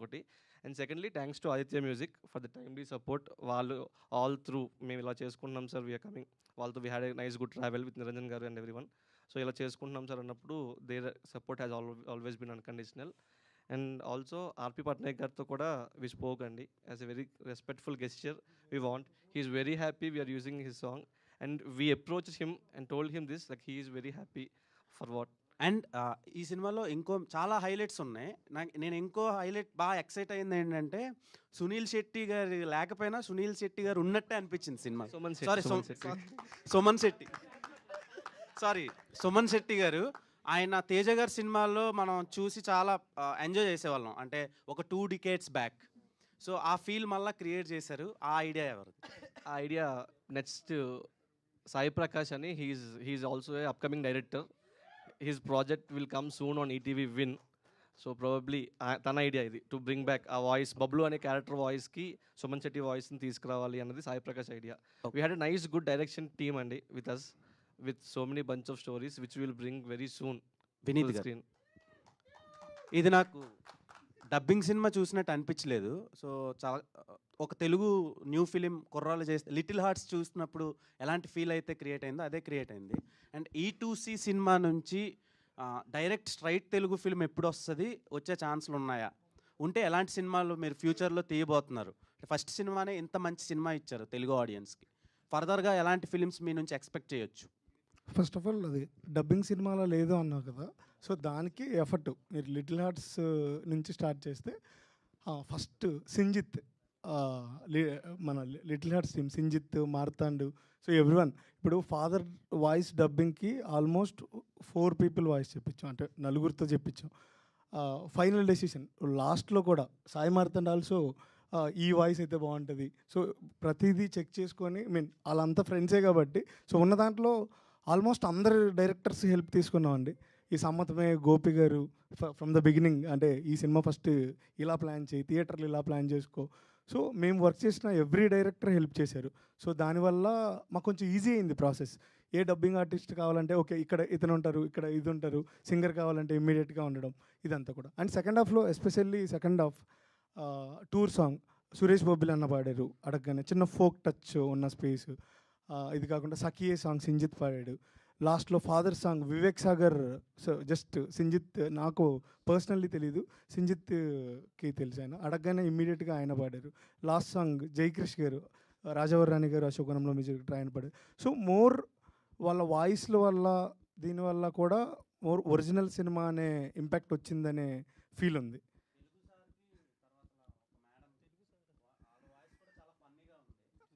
ఒకటి. And secondly thanks to Aditya music for the timely support. వాళ్ళు all through మేము ఇలా చేసుకుంటున్నాం సార్, వీఆర్ కమింగ్, వాళ్ళతో we had a nice good travel with Niranjan garu and everyone. So ఇలా చేసుకుంటున్నాం సార్ అన్నప్పుడు their support has always been unconditional. And also RP Patnaik గారితో కూడా వి స్పోక్ అండి as a very respectful gesture. We want, he's very happy we are using his song and we approach him and told him this like he is very happy for what. And ఈ సినిమాలో ఇంకో చాలా highlights ఉన్నాయి. నేను ఇంకో highlight బాగా excite అయింది ఏంటంటే, సునీల్ శెట్టి గారు లేకపోయినా సునీల్ శెట్టి గారు ఉన్నట్టే అనిపించింది సినిమా. సారీ సుమన్ శెట్టి గారు. ఆయన తేజ గారి సినిమాల్లో మనం చూసి చాలా ఎంజాయ్ చేసేవాళ్ళం, అంటే ఒక 2 decades బ్యాక్. సో ఆ ఫీల్ మళ్ళీ క్రియేట్ చేశారు. ఆ ఐడియా ఎవరు? ఆ ఐడియా నెక్స్ట్ సాయి ప్రకాష్ అని, he's also a upcoming director. His project will come soon on ETV win. So probably తన ఐడియా ఇది, టు బ్రింగ్ బ్యాక్ ఆ వాయిస్, బబ్లు అనే క్యారెక్టర్ వాయిస్కి సుమన్ శెట్టి వాయిస్ని తీసుకురావాలి అన్నది Sai Prakash idea. We had a nice good direction team అండి with us, with so many bunch of stories which will bring very soon Vineet garu. Screen. ఇది నాకు డబ్బింగ్ సినిమా చూసినట్టు అనిపించలేదు. సో చాలా ఒక తెలుగు న్యూ ఫిలిం కుర్రాలు చేస్తే లిటిల్ హార్ట్స్ చూసినప్పుడు ఎలాంటి ఫీల్ అయితే క్రియేట్ అయిందో అదే క్రియేట్ అయింది. అండ్ E2C సినిమా నుంచి డైరెక్ట్ స్ట్రైట్ తెలుగు ఫిల్మ్ ఎప్పుడు వస్తుంది, వచ్చే ఛాన్స్లు ఉన్నాయా? ఉంటే ఎలాంటి సినిమాలు మీరు ఫ్యూచర్లో తీయబోతున్నారు? ఫస్ట్ సినిమానే ఇంత మంచి సినిమా ఇచ్చారు తెలుగు ఆడియన్స్కి. ఫర్దర్గా ఎలాంటి ఫిలిమ్స్ మీ నుంచి ఎక్స్పెక్ట్ చేయొచ్చు? ఫస్ట్ ఆఫ్ ఆల్ అది డబ్బింగ్ సినిమాలో లేదు అన్నావు కదా, సో దానికి ఎఫర్ట్ మీరు లిటిల్ హార్ట్స్ నుంచి స్టార్ట్ చేస్తే ఫస్ట్ సింజిత్, మన Little Hearts team Sinjith, Marthand, so everyone. ఇప్పుడు ఫాదర్ వాయిస్ డబ్బింగ్కి ఆల్మోస్ట్ 4 people వాయిస్ చెప్పించాం, అంటే నలుగురితో చెప్పించాం. ఫైనల్ డెసిషన్ లాస్ట్లో కూడా సాయి మార్తాండ్ ఆల్సో ఈ వాయిస్ అయితే బాగుంటుంది. సో ప్రతిదీ చెక్ చేసుకొని, వాళ్ళంతా ఫ్రెండ్సే కాబట్టి, సో ఉన్న దాంట్లో ఆల్మోస్ట్ అందరు డైరెక్టర్స్ హెల్ప్ తీసుకున్నామండి. ఈ సమ్మతమే గోపి గారు ఫ్రమ్ ద బిగినింగ్, అంటే ఈ సినిమా ఫస్ట్ ఇలా ప్లాన్ చేయి, థియేటర్లు ఇలా ప్లాన్ చేసుకో. సో మేము వర్క్ చేసిన ఎవ్రీ డైరెక్టర్ హెల్ప్ చేశారు. సో దానివల్ల మాకు కొంచెం ఈజీ అయింది ప్రాసెస్. ఏ డబ్బింగ్ ఆర్టిస్ట్ కావాలంటే ఓకే ఇక్కడ ఇతను ఉంటారు, ఇక్కడ ఇది ఉంటారు, సింగర్ కావాలంటే ఇమ్మీడియట్గా ఉండడం, ఇదంతా కూడా. అండ్ సెకండ్ హాఫ్లో especially second half tour song Suresh Bobbili అన్న పాడారు అడగగానే, చిన్న ఫోక్ టచ్ ఉన్న స్పేస్. ఇది కాకుండా సఖియే సాంగ్ సింజిత్ పాడాడు. లాస్ట్లో father song Vivek Sagar, so just Sinjith నాకు పర్సనల్లీ తెలీదు, సింజిత్కి తెలుసు, ఆయన అడగగానే ఇమ్మీడియట్గా ఆయన పాడారు. లాస్ట్ సాంగ్ జయక్రిష్ గారు, రాజవర్రాణి గారు అశోకవనంలో మ్యూజిక్ ఆయన పాడారు. సో మోర్ వాళ్ళ వాయిస్ల వల్ల దీనివల్ల కూడా మోర్ ఒరిజినల్ సినిమా అనే ఇంపాక్ట్ వచ్చిందనే ఫీల్ ఉంది.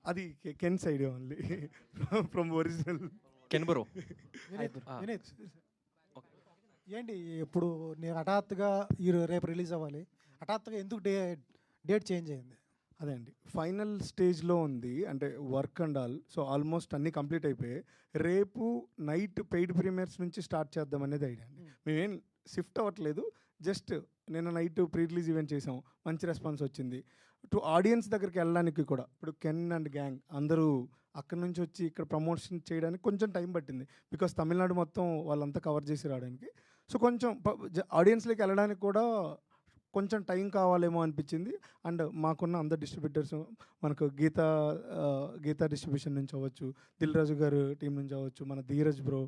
అది Ken's idea only from original. Ken bro. Vineet, ఏంటి ఇప్పుడు నేను హఠాత్తుగా రేపు రిలీజ్ అవ్వాలి, హఠాత్తుగా ఎందుకు డేట్ చేంజ్ అయింది? అదే అండి, ఫైనల్ స్టేజ్లో ఉంది, అంటే work and all. So almost అన్నీ కంప్లీట్ అయిపోయాయి. రేపు నైట్ పెయిడ్ ప్రీమియర్స్ నుంచి స్టార్ట్ చేద్దాం అనేది ఐడియా అండి. మేమేం షిఫ్ట్ అవ్వట్లేదు, జస్ట్ నిన్న నైట్ ప్రీ రిలీజ్ ఈవెంట్ చేసాం, మంచి రెస్పాన్స్ వచ్చింది. టు ఆడియన్స్ దగ్గరికి వెళ్ళడానికి కూడా ఇప్పుడు కెన్ అండ్ గ్యాంగ్ అందరూ అక్కడ నుంచి వచ్చి ఇక్కడ ప్రమోషన్ చేయడానికి కొంచెం టైం పట్టింది, బికాస్ తమిళనాడు మొత్తం వాళ్ళంతా కవర్ చేసి రావడానికి. సో కొంచెం ఆడియన్స్లోకి వెళ్ళడానికి కూడా కొంచెం టైం కావాలేమో అనిపించింది. అండ్ మాకున్న అందరు డిస్ట్రిబ్యూటర్స్, మనకు గీతా డిస్ట్రిబ్యూషన్ నుంచి అవ్వచ్చు, దిల్ రాజు గారు టీం నుంచి అవ్వచ్చు, మన ధీరజ్ బ్రో,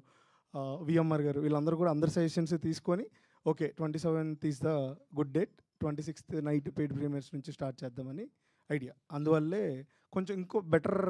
విఎంఆర్ గారు, వీళ్ళందరూ కూడా అందరి సజెషన్స్ తీసుకొని okay 27th is the good date, 26th night paid premieres నుంచి స్టార్ట్ చేద్దామని ఐడియా. అందువల్లే కొంచెం ఇంకో బెటర్